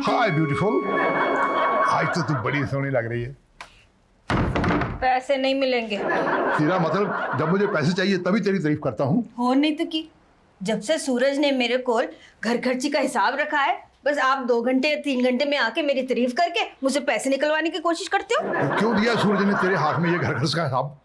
हाय beautiful, आज तो तू बड़ी सोहनी लग रही है। पैसे नहीं मिलेंगे। तेरा मतलब जब मुझे पैसे चाहिए तभी तेरी तारीफ करता हूँ? हो नहीं तो की। जब से सूरज ने मेरे को घर खर्ची का हिसाब रखा है, बस आप 2 घंटे या 3 घंटे में आके मेरी तारीफ करके मुझे पैसे निकलवाने की कोशिश करते हो। तो क्यों दिया सूरज ने तेरे हाथ में ये घर खर्च का हिसाब?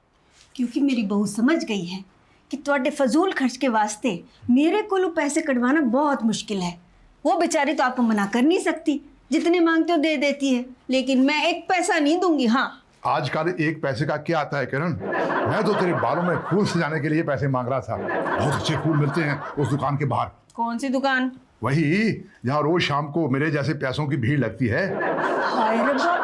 क्योंकि मेरी बहू समझ गई है कि ਤੁਹਾਡੇ फजूल खर्च के वास्ते मेरे को पैसे कटवाना बहुत मुश्किल है। वो बेचारी तो आपको मना कर नहीं सकती, जितने मांगते हो दे देती है, लेकिन मैं 1 पैसा नहीं दूंगी। हाँ, आजकल 1 पैसे का क्या आता है किरण? मैं तो तेरे बालों में फूल सजाने के लिए पैसे मांग रहा था। बहुत अच्छे फूल मिलते हैं उस दुकान के बाहर। कौन सी दुकान? वही जहाँ रोज शाम को मेरे जैसे पैसों की भीड़ लगती है। हाय रब्बा,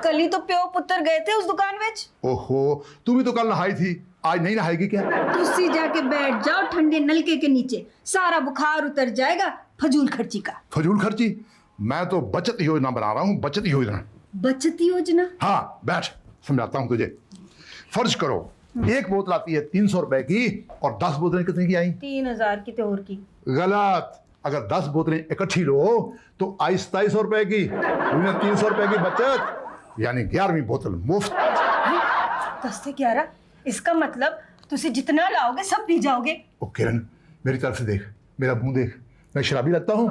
कल ही तो प्यो पुत्र गए थे उस दुकान में। ओहो, तू भी तो कल नहाई थी, आज नहीं नहाएगी क्या? तुसी जाके बैठ जाओ ठंडे नलके के नीचे, सारा बुखार उतर जाएगा फजूल खर्ची का। फजूल खर्ची? मैं तो बचत योजना बना रहा हूँ, बचत योजना। बचत योजना? हाँ, बैठ समझाता हूँ तुझे। फर्ज करो 1 बोतल आती है 300 रुपए की, और 10 बोतलें कितने की आई? 3000 की तो और की। गलत। अगर 10 बोतलें इकट्ठी लो तो आई 2700 रुपए की। 300 रुपए की बचत, यानी 11वीं बोतल मुफ्त। 10 से 11, इसका मतलब तुसी जितना लाओगे सब पी जाओगे। ओ किरण, मेरी तरफ से देख, मेरा मुंह देख, मैं शराबी लगता हूँ?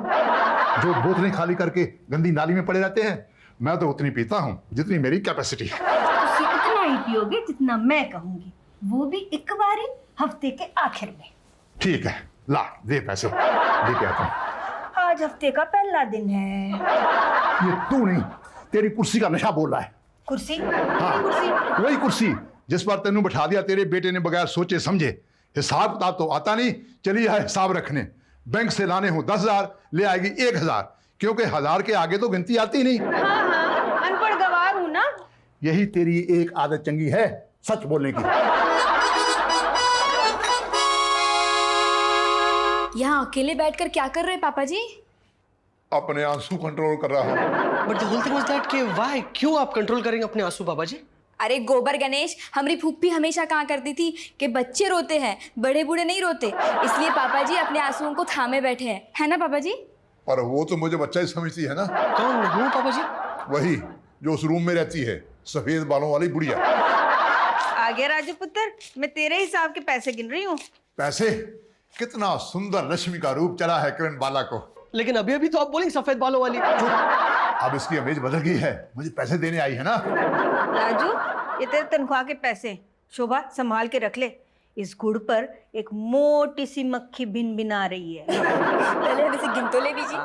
जो बोतलें खाली करके गंदी नाली में पड़े रहते हैं, मैं तो उतनी पीता हूँ जितनी मेरी कैपेसिटी है। तुसी उतना ही पियोगे जितना मैं कहूंगी, वो भी एक बारी हफ्ते के आखिर में। ठीक है, ला दे पैसे, दे के आता हूँ। आज हफ्ते का पहला दिन है। ये तू नहीं, तेरी कुर्सी का नशा बोल रहा है। कुर्सी? हाँ, कुर्सी? वही कुर्सी जिस पर तेनू बैठा दिया तेरे बेटे ने बगैर सोचे समझे। हिसाब किताब तो आता नहीं, चली है हिसाब रखने। बैंक से लाने हो 10,000, ले आएगी 1,000, क्योंकि 1000 के आगे तो गिनती आती नहीं। हाँ हाँ, अनपढ़ गवार हूं ना। यही तेरी एक आदत चंगी है, सच बोलने की। यहाँ अकेले बैठकर क्या कर रहे हैं पापा जी? अपने आंसू कंट्रोल कर रहा हूँ। But the whole thing is that कि व्हाई, क्यों आप कंट्रोल करेंगे अपने आंसू पापा जी? अरे गोबर गणेश, हमारी फूफी हमेशा कहा करती थी कि बच्चे रोते हैं, बड़े बूढ़े नहीं रोते, इसलिए पापा जी अपने आंसुओं को थामे बैठे हैं, है ना पापा जी? पर वो तो मुझे बच्चा ही समझती है ना। कौन हूँ पापा जी? वही जो उस रूम में रहती है, सफेद बालों वाली बुढ़िया। आगे राजू पुत्र, मैं तेरे हिसाब के पैसे गिन रही हूँ। पैसे? कितना सुंदर लक्ष्मी का रूप चढ़ा है किरण बाला को। लेकिन अभी अभी तो आप बोलेंगे सफेद बालों वाली। अब इसकी इमेज बदल गई है, मुझे पैसे देने आई है ना। राजू, ये तेरे तनख्वाह के पैसे, शोभा संभाल के रख ले। इस गुड़ पर एक मोटी सी मक्खी भिन भिन आ रही है। पहले हम इसे गिन तो ले लीजिए।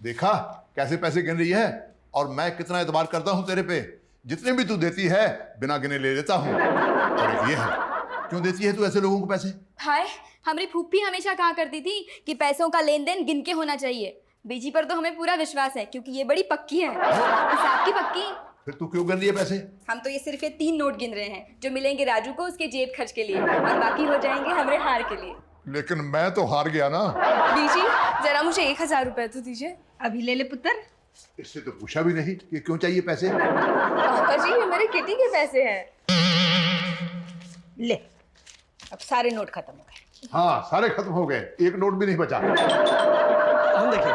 देखा कैसे पैसे गिन रही है, और मैं कितना एतबार करता हूँ तेरे पे। जितने भी तू देती है बिना गिने ले लेता हूँ। और ये है, क्यों देती है तू ऐसे लोगों को पैसे? हाय, हमारी फूफी हमेशा कहा करती थी कि पैसों का लेन देन गिन के होना चाहिए। बीजी पर तो हमें पूरा विश्वास है, क्योंकि ये बड़ी पक्की है, हिसाब की पक्की। फिर तू क्यों गिन रही है पैसे? हम तो ये सिर्फ ये 3 नोट गिन रहे हैं जो मिलेंगे राजू को उसके जेब खर्च के लिए, और बाकी हो जाएंगे हमारे हार के लिए। लेकिन मैं तो हार गया ना। बीजी, जरा मुझे 1000 रुपए तो दीजिए। अभी ले ले पुत्र। इससे तो पूछा भी नहीं कि क्यों चाहिए पैसे। पापा जी, ये मेरे किटी के पैसे हैं। ले, अब सारे नोट खत्म हो गए। हाँ, सारे खत्म हो गए, एक नोट भी नहीं बचा। हम देखिए।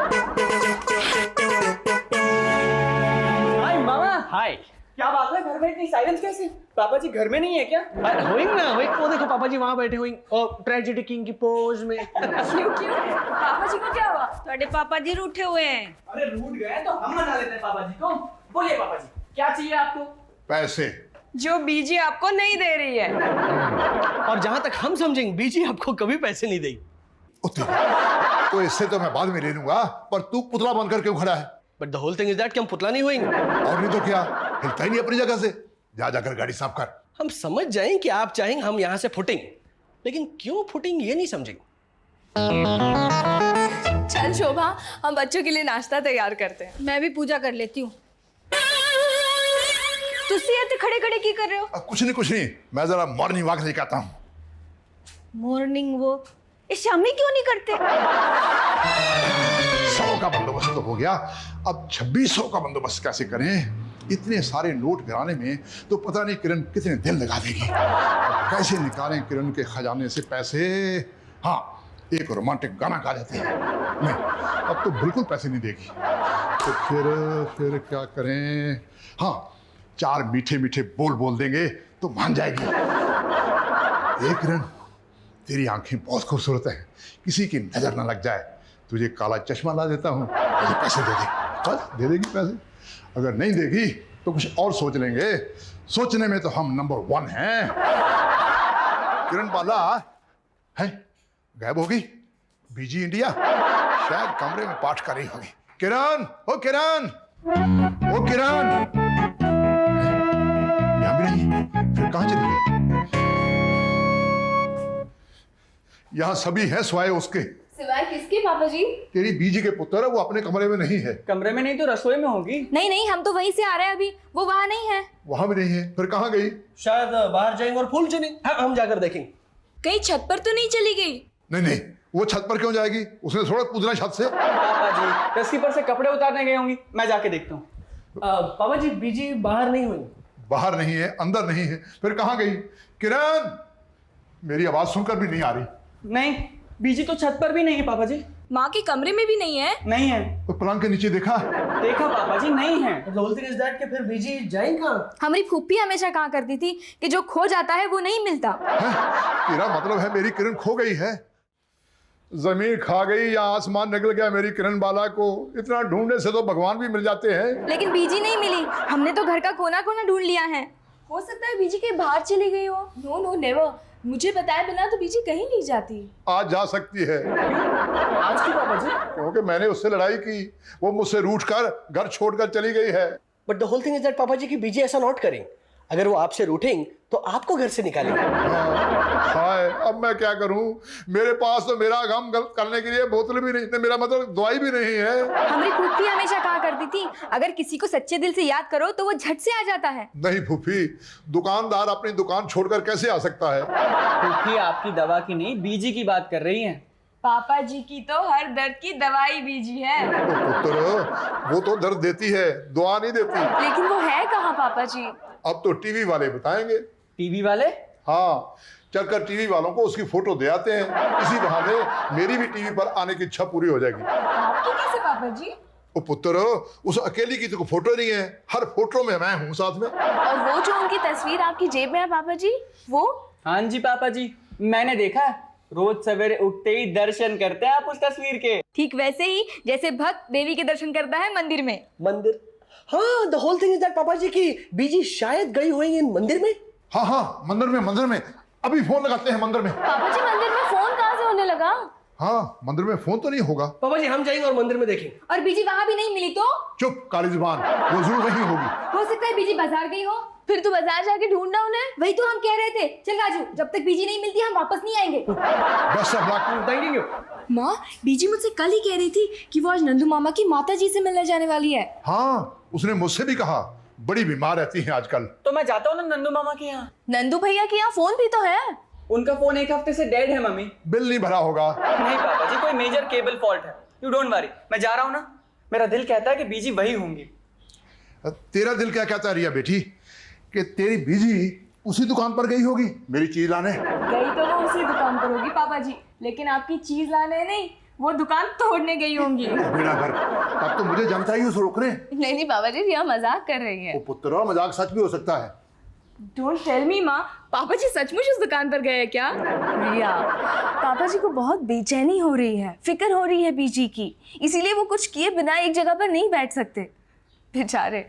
हाय मामा। हाय। क्या बात है, घर में इतनी साइलेंस कैसे? पापा जी घर में नहीं है क्या? होइंग ना होइंग, वो देखो पापा जी वहां बैठे होइंग, और ट्रेजेडी किंग की पोज में। क्यों क्यों? पापा जी को क्या हुआ? ਤੁਹਾਡੇ पापा जी रूठे हुए हैं। अरे रूठ गए तो हम मना लेते हैं पापा जी को। बोलिए पापा जी, क्या चाहिए आपको? पैसे। जो बीजी आपको नहीं दे रही है। और जहां तक हम समझेंगे, बीजी आपको कभी पैसे नहीं देगी। तो इससे तो मैं बाद में ले लूंगा, पर तू पुतला बनकर क्यों खड़ा है? But the whole thing is that कि हम पुतला नहीं होएंगे। और नहीं तो क्या, हिलता ही नहीं अपनी जगह से। जा जाकर गाड़ी साफ कर। हम समझ जाएं कि आप चाहेंगे हम यहां से फुटेंगे, लेकिन क्यों फुटेंगे ये नहीं समझेंगे। चल शोभा, हम बच्चों के लिए नाश्ता तैयार करते हैं। मैं भी पूजा कर लेती हूँ। तुसी इतने खड़े खड़े की कर रहे हो? कुछ नहीं, मैं जरा मॉर्निंग वॉक लेके आता हूँ। Morning walk? इस शामी क्यों नहीं करते? 100 का बंदोबस्त तो हो गया, अब 2600 का बंदोबस्त कैसे करें? इतने सारे नोट गिराने में तो पता नहीं किरण कितने दिन लगा देगी। कैसे निकालें किरण के खजाने से पैसे? हाँ, एक रोमांटिक गाना गा लेते हैं। नहीं, अब तो बिल्कुल पैसे नहीं देगी। तो फिर क्या करें? हाँ, 4 मीठे मीठे बोल देंगे तो मान जाएगी। एक किरण, तेरी आंखें बहुत खूबसूरत हैं, किसी की नजर ना लग जाए। तुझे काला चश्मा ला देता हूँ, मुझे पैसे दे दे। बस दे देगी पैसे। अगर नहीं देगी तो कुछ और सोच लेंगे। सोचने में तो हम नंबर 1 हैं। किरण बाला है गायब होगी। बीजी इंडिया शायद कमरे में पाठ कर रही होगी। किरण, ओ किरण, ओ किरण, यहाँ भी नहीं है। फिर कहाँ चली गई? यहाँ सभी है सिवाय उसके। सिवाय किसके पापा जी? तेरी बीजी के पुत्र है, वो अपने कमरे में नहीं है। कमरे में नहीं तो रसोई में होगी। नहीं नहीं, हम तो वहीं से आ रहे हैं अभी, वो वहाँ नहीं है। वहां भी नहीं है, फिर कहाँ गई? शायद बाहर जाएंगे और फूल चुनेंगे। हम जाकर देखेंगे। कहीं छत पर तो नहीं चली गई? नहीं नहीं, वो छत पर क्यों जाएगी? उसने थोड़ा कूदना छत से। पापा जी रस्सी पर से कपड़े उतारने गए होंगी, मैं जाके देखता हूँ। पापा जी बीजी बाहर नहीं हुई। बाहर नहीं है, अंदर नहीं है, फिर कहाँ गई? किरण, मेरी आवाज सुनकर भी नहीं आ रही। नहीं, बीजी तो छत पर भी नहीं है पापा जी। माँ के कमरे में भी नहीं है? नहीं है। तो पलंग के नीचे देखा? देखा पापा जी, नहीं है। The whole thing is that कि फिर बीजी जाएंगे कहाँ? हमारी फूफी हमेशा कहा करती थी कि जो खो जाता है वो नहीं मिलता। है? तेरा मतलब है मेरी किरण खो गई है? जमीन खा गई या आसमान निकल गया मेरी किरण बाला को? इतना ढूंढने से तो भगवान भी मिल जाते हैं। लेकिन बीजी नहीं मिली, हमने तो घर का कोना कोना ढूंढ लिया है। हो सकता है बीजी के बाहर चली गई हो। नो नो नेवर, मुझे बताए बिना तो बीजी कहीं नहीं जाती। आज जा सकती है, आज की पापा जी? क्योंकि मैंने उससे लड़ाई की, वो मुझसे रूठ कर घर छोड़कर चली गई है। But the whole thing is that पापा जी की बीजी ऐसा नॉट करें। अगर वो आपसे रूठेंगे तो आपको घर से निकालेंगे। हाय, अब मैं क्या करूं? मेरे पास तो मेरा गम करने के लिए बोतल भी नहीं, मेरा मतलब दवाई भी नहीं है। हमारी फूफी हमेशा कहा करती थी अगर किसी को सच्चे दिल से याद करो तो वो झट से आ जाता है। नहीं फूफी, दुकानदार अपनी दुकान छोड़कर कैसे आ सकता है? फूफी आपकी दवा की नहीं, बीजी की बात कर रही हैं। पापा जी की तो हर दर्द की दवाई बीजी है। तो पुत्र, वो तो दर्द देती है, दुआ नहीं देती। लेकिन वो है कहाँ पापा जी? अब तो टीवी वाले बताएंगे। टीवी वाले? हाँ, चलकर टीवी वालों को उसकी फोटो दे आते हैं। इसी बहाने मेरी भी टीवी पर आने की इच्छा पूरी हो जाएगी। आपकी कैसे पापा जी? ओ पुत्र, उस अकेली की तो कोई फोटो नहीं है, हर फोटो में मैं हूँ साथ में। और वो जो उनकी तस्वीर आपकी जेब में है पापा जी, वो? हाँ जी पापा जी, मैंने देखा है। रोज सवेरे उठते ही दर्शन करते हैं आप उस तस्वीर के। ठीक वैसे ही जैसे भक्त देवी के दर्शन करता है मंदिर में। मंदिर? हाँ, the whole thing is that पापा जी की बीजी शायद गई हुई इन मंदिर में। हाँ हाँ, मंदिर में अभी फोन लगाते हैं मंदिर में। पापा जी मंदिर में फोन कहाँ से होने लगा? हाँ, मंदिर में फोन तो नहीं होगा। पापा जी हम जाएंगे और मंदिर में देखेंगे। और बीजी वहां भी नहीं मिली तो? चुप काली जुबान, वो जरूर वहीं होगी। हो सकता है बीजी बाजार गई हो। फिर तो बाजार जाके ढूंढना उन्हें। वही तो हम कह रहे थे। चल राजू, जब तक बीजी नहीं मिलती हम वापस नहीं आएंगे। बस अब लाख थैंक यू। माँ, बीजी मुझसे कल ही कह रही थी कि वो आज नंदू मामा की माता जी से मिलने जाने वाली है। हाँ, उसने मुझसे भी कहा, बड़ी बीमार रहती है आजकल। तो मैं जाता हूँ ना नंदू मामा के यहाँ। नंदू भैया के यहाँ फोन भी तो है। उनका फोन 1 हफ्ते से डेड है मम्मी। बिल नहीं भरा होगा। नहीं पापा जी, कोई मेजर केबल फॉल्ट है। यू डोंट वरी, मैं जा रहा हूँ ना। मेरा दिल कहता है कि बीजी वही होंगी। तेरा दिल क्या कहता है रिया बेटी, कि तेरी बीजी उसी दुकान पर गई होगी मेरी चीज लाने? गई तो वो उसी दुकान पर होगी पापा जी, लेकिन आपकी चीज लाने नहीं, वो दुकान तोड़ने गई होंगी। बेड़ा भर, तब तो मुझे जनता ही उसे रोकने। नहीं पापा जी, रिया मजाक कर रही है। वो पुत्र, मजाक सच भी हो सकता है। डोंट टेल मी माँ, पापा जी सचमुच उस दुकान पर गए क्या? रिया, पापा जी को बहुत बेचैनी हो रही है, फिक्र हो रही है बीजी की, इसीलिए वो कुछ किए बिना एक जगह पर नहीं बैठ सकते। बेचारे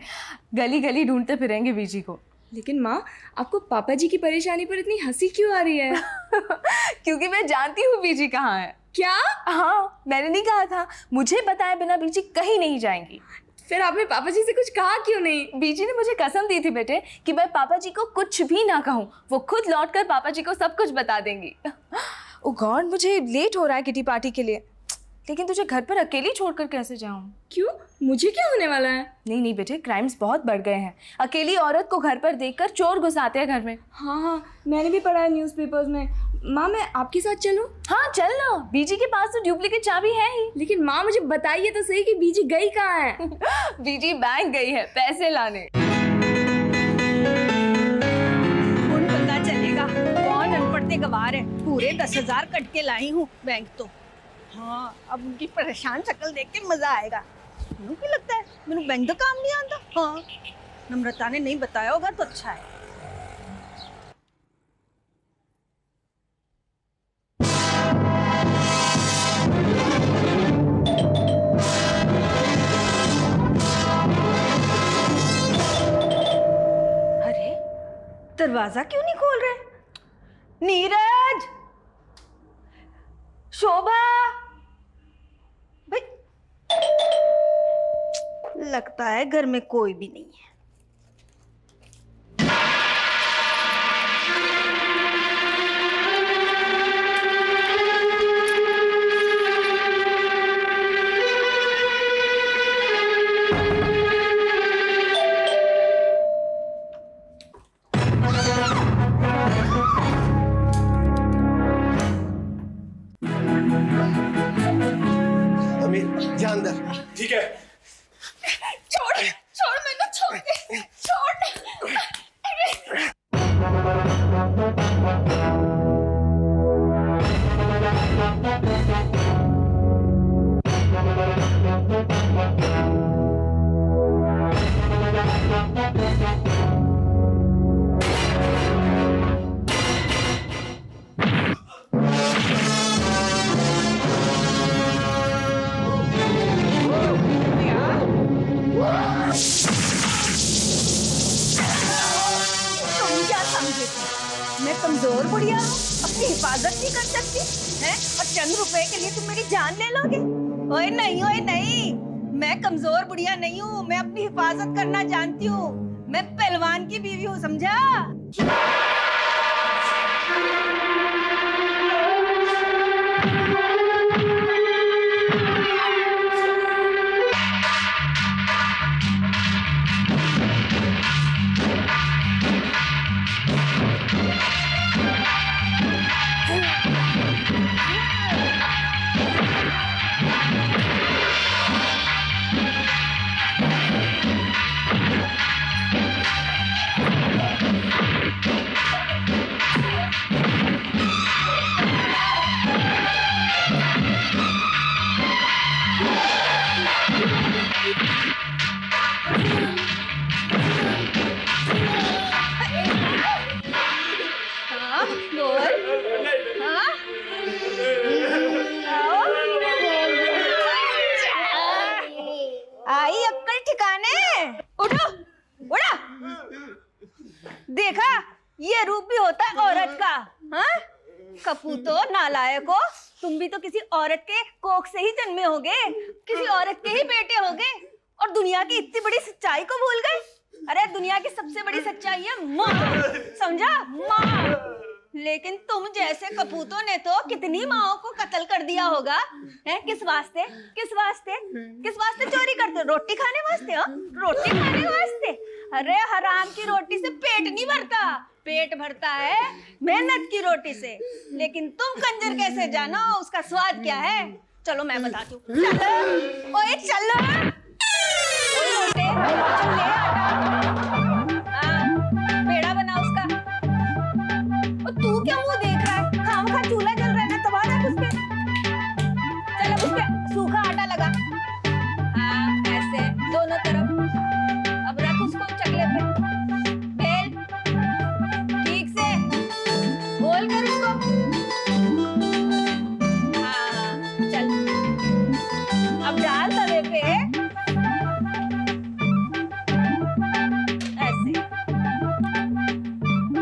गली गली ढूंढते फिरेंगे बीजी को। लेकिन माँ, आपको पापा जी की परेशानी पर इतनी हंसी क्यों आ रही है? क्योंकि मैं जानती हूँ बीजी कहाँ है। क्या? हाँ, मैंने नहीं कहा था, मुझे बताए बिना बीजी कहीं नहीं जाएंगी। फिर आपने पापा जी से कुछ कहा क्यों नहीं? बीजी ने मुझे कसम दी थी बेटे कि मैं पापा जी को कुछ भी ना कहूँ, वो खुद लौटकर पापा जी को सब कुछ बता देंगी। ओ गॉड, मुझे लेट हो रहा है किटी पार्टी के लिए, लेकिन तुझे घर पर अकेली छोड़कर कैसे जाऊँ? क्यों, मुझे क्या होने वाला है? नहीं नहीं बेटे, क्राइम्स बहुत बढ़ गए हैं। अकेली औरत को घर पर देखकर चोर घुस आते हैं घर में। हाँ, मैंने भी पढ़ा है न्यूज़पेपर्स में। माँ, मैं आपके साथ चलूँ? हाँ चल ना, बीजी के पास तो डुप्लीकेट चाबी है ही। लेकिन माँ, मुझे बताइए तो सही कि बीजी गई कहाँ है? बीजी बैंक गई है पैसे लाने। कौन पता चलेगा कौन अनपढ़ गवार है। पूरे 10,000 कट के लाई हूँ बैंक तो। हाँ, अब उनकी परेशान शक्ल देख के मजा आएगा। ਮੈਨੂੰ ਕੀ ਲੱਗਦਾ ਹੈ ਮੈਨੂੰ ਬੈਂਕ ਦਾ ਕੰਮ ਨਹੀਂ ਆਉਂਦਾ? ਹਾਂ, ਨਮਰਤਾ ਨੇ नहीं बताया होगा तो अच्छा है। अरे दरवाजा क्यों नहीं खोल रहे? नीरज, शोभा भाई, लगता है घर में कोई भी नहीं है। अमीर जा अंदर। ठीक है। छोड़ छोड़ मैंने, छोड़ दे, छोड़। तुम क्या समझे मैं कमजोर बुढ़िया हूँ, अपनी हिफाजत नहीं कर सकती हैं? और चंद रुपए के लिए तुम मेरी जान ले लोगे? ओए नहीं, मैं कमजोर बुढ़िया नहीं हूँ, मैं अपनी हिफाजत करना जानती हूँ। मैं पहलवान की बीवी हूँ, समझा? हाँ, बोल। हाँ? आई अक्कल ठिकाने? उठो, उठो। देखा, ये रूप भी होता है औरत का। हाँ? कपूतो, नालायको, तुम भी तो किसी औरत के कोख से ही जन्मे होगे, किसी औरत के ही बेटे होगे, और दुनिया की इतनी बड़ी सच्चाई को भूल गए। अरे दुनिया की सबसे बड़ी सच्चाई है माँ, समझा? माँ। लेकिन तुम जैसे कपूतों ने तो कितनी माओं को कत्ल कर दिया होगा, हैं? किस वास्ते? किस वास्ते? किस वास्ते चोरी करते हो? रोटी खाने वास्ते? हो रोटी खाने वास्ते? अरे हराम की रोटी से पेट नहीं भरता, पेट भरता है मेहनत की रोटी से। लेकिन तुम कंजर कैसे जानो उसका स्वाद क्या है? चलो मैं बताती हूँ। चलो, ओए चलो, ओए मोटे, चल ले आटा। हाँ, पेड़ा बना उसका। और तू क्या मुंह देख रहा है? खामखा चूल्हा जल रहा है ना, तवा रख उस पे। चल अब उस पे सूखा आटा लगा। हाँ, ऐसे दोनों तरफ। अब रख उसको चकले पे। बेल ठीक से गोल कर उसको। हाँ, चल अब डाल तवे पे। ऐसे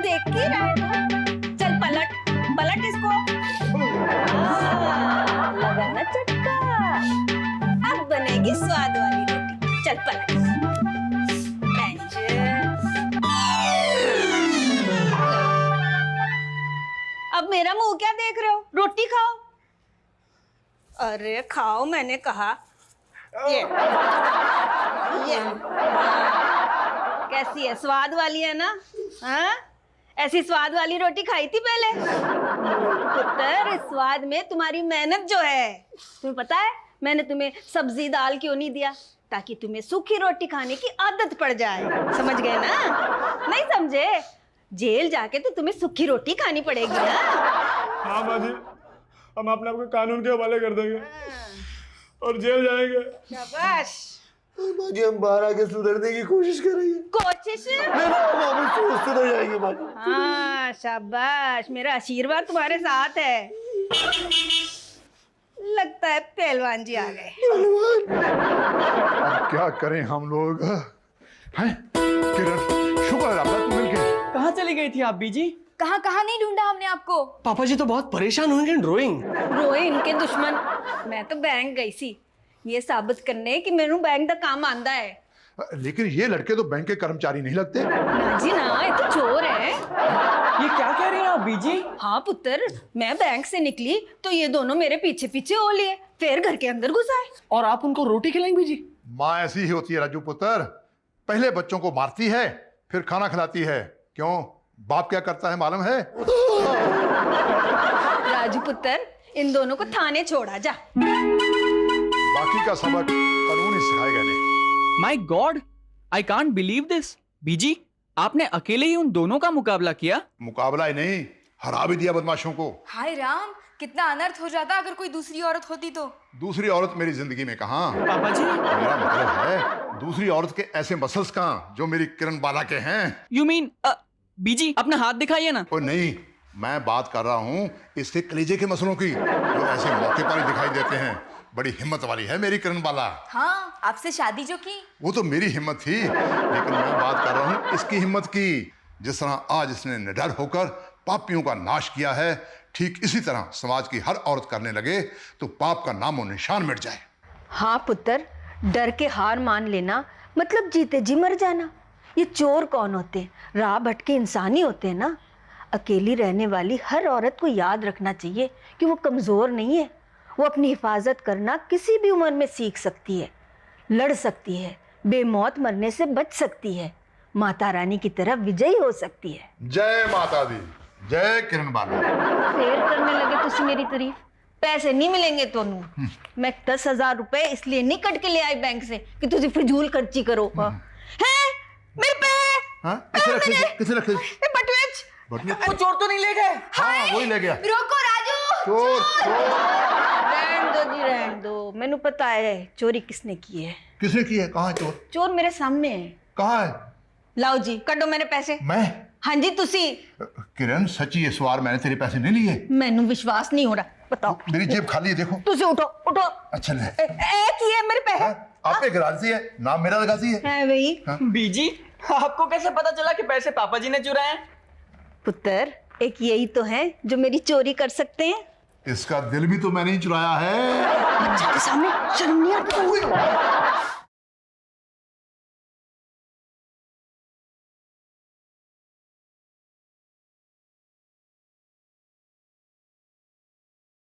देख ही रहा है तू। चल पलट पलट इसको। लगा ना चटका। अब बनेगी स्वाद वाली रोटी। चल पलट। अब मेरा मुंह क्या देख रहे हो? रोटी खाओ। अरे खाओ, मैंने कहा। ये कैसी है? स्वाद वाली है ना? हाँ, ऐसी स्वाद वाली रोटी खाई थी पहले? पुत्र, इस स्वाद में तुम्हारी मेहनत जो है। तुम्हें पता है मैंने तुम्हें सब्जी दाल क्यों नहीं दिया? ताकि तुम्हें सूखी रोटी खाने की आदत पड़ जाए। समझ गए ना? नहीं समझे? जेल जाके तो तुम्हें सूखी रोटी खानी पड़ेगी ना? हाँ बाजी, हम अपने आप को कानून के हवाले कर देंगे और जेल जाएंगे। शाबाश। माँ जी हम बाहर आके सुधरने की कोशिश कर रही है। कोशिश? नहीं ना हम सोच सुधर जाएंगे माँ जी। हाँ शाबाश, मेरा आशीर्वाद तुम्हारे साथ है। लगता है पहलवान जी आ गए। अब क्या करें हम लोग? हैं किरण, शुक्र है राबता तू मिल गई। कहाँ चली गई थी आप बीजी? कहाँ कहाँ नहीं ढूंढा हमने आपको। पापा जी तो बहुत परेशान होंगे ड्राइंग। रोए इनके दुश्मन। मैं तो बैंक गई सी ये साबित करने कि मेनू बैंक का काम आंदा है। लेकिन ये लड़के तो बैंक के कर्मचारी नहीं लगते। ना जी ना, ये तो चोर है। ये क्या कह रही हैं आप बीजी? हाँ पुत्र, मैं बैंक से निकली तो ये दोनों मेरे पीछे पीछे हो लिए, फिर घर के अंदर घुस आए। और आप उनको रोटी खिलाएंगे बीजी? माँ ऐसी ही होती है राजू पुत्र, पहले बच्चों को मारती है फिर खाना खिलाती है। क्यों, बाप क्या करता है मालूम है? राजू पुत्र, इन दोनों को थाने छोड़ा जा। बाकी का सबक कानून ही सिखाएगा नहीं। My god, I can't believe this. बीजी, आपने अकेले ही उन दोनों का मुकाबला किया? मुकाबला ही नहीं, हरा भी दिया बदमाशों को। हाय राम, कितना अनर्थ हो जाता अगर कोई दूसरी औरत होती तो। दूसरी औरत मेरी जिंदगी में कहाँ? पापा जी, मेरा मतलब है दूसरी औरत के ऐसे मसल्स कहाँ जो मेरी किरण बाला के हैं। यू मीन बीजी अपना हाथ दिखाइए ना। ओ नहीं, मैं बात कर रहा हूँ इसके कलेजे के मसलों की, जो ऐसे मौके पर ही दिखाई देते हैं। बड़ी हिम्मत वाली है मेरी किरण बाला। हाँ, आपसे शादी जो की। वो तो मेरी हिम्मत थी, लेकिन मैं बात कर रहा हूँ इसकी हिम्मत की। जिस तरह आज इसने निडर होकर पापियों का नाश किया है, ठीक इसी तरह समाज की हर औरत करने लगे तो पाप का नामो निशान मिट जाए। हाँ पुत्र, डर के हार मान लेना मतलब जीते जी मर जाना। ये चोर कौन होते हैं? राह भटके इंसान ही होते हैं ना। अकेली रहने वाली हर औरत को याद रखना चाहिए कि वो कमज़ोर नहीं है। वो अपनी हिफाजत करना किसी भी उम्र में सीख सकती है, लड़ सकती है, बेमौत मरने से बच सकती है, माता रानी की तरह विजयी हो सकती है। जय माता दी, जय किरण बाला। फेर करने लगे तुसी मेरी तारीफ। पैसे नहीं मिलेंगे तोनू। मैं 10,000 रुपए इसलिए नहीं कट के ले आई बैंक से कि तुसी फिजूल खर्ची करो। हैं मेरे पे? हाँ, किसे रखे? बटवेच। वो चोर तो नहीं ले गए? हाँ, वही ले गया। रोको राजू। चोर चोर। रहन दो जी, रहन दो। मैनू पता है चोरी किसने की है। किसने की है? कहाँ है चोर? चोर मेरे सामने है। कहाँ है? लाओ जी, कटो मेरे पैसे। मैं? हाँ जी तुसी। किरण सच्ची इस बार मैंने तेरे पैसे नहीं लिए। मैनू विश्वास नहीं हो रहा, बताओ। मेरी जेब खाली है, देखो। तुसी उठो उठो। अच्छा ले। एक ही है मेरे पैसे। आप एक राजी है, नाम मेरा लगाती है। है भाई। बीजी, आपको कैसे पता चला कि पैसे पापा जी ने चुराए हैं? पुत्र, एक यही तो है जो मेरी चोरी कर सकते हैं। इसका दिल भी तो मैंने ही चुराया है। बच्चा के सामने शर्म नहीं आती?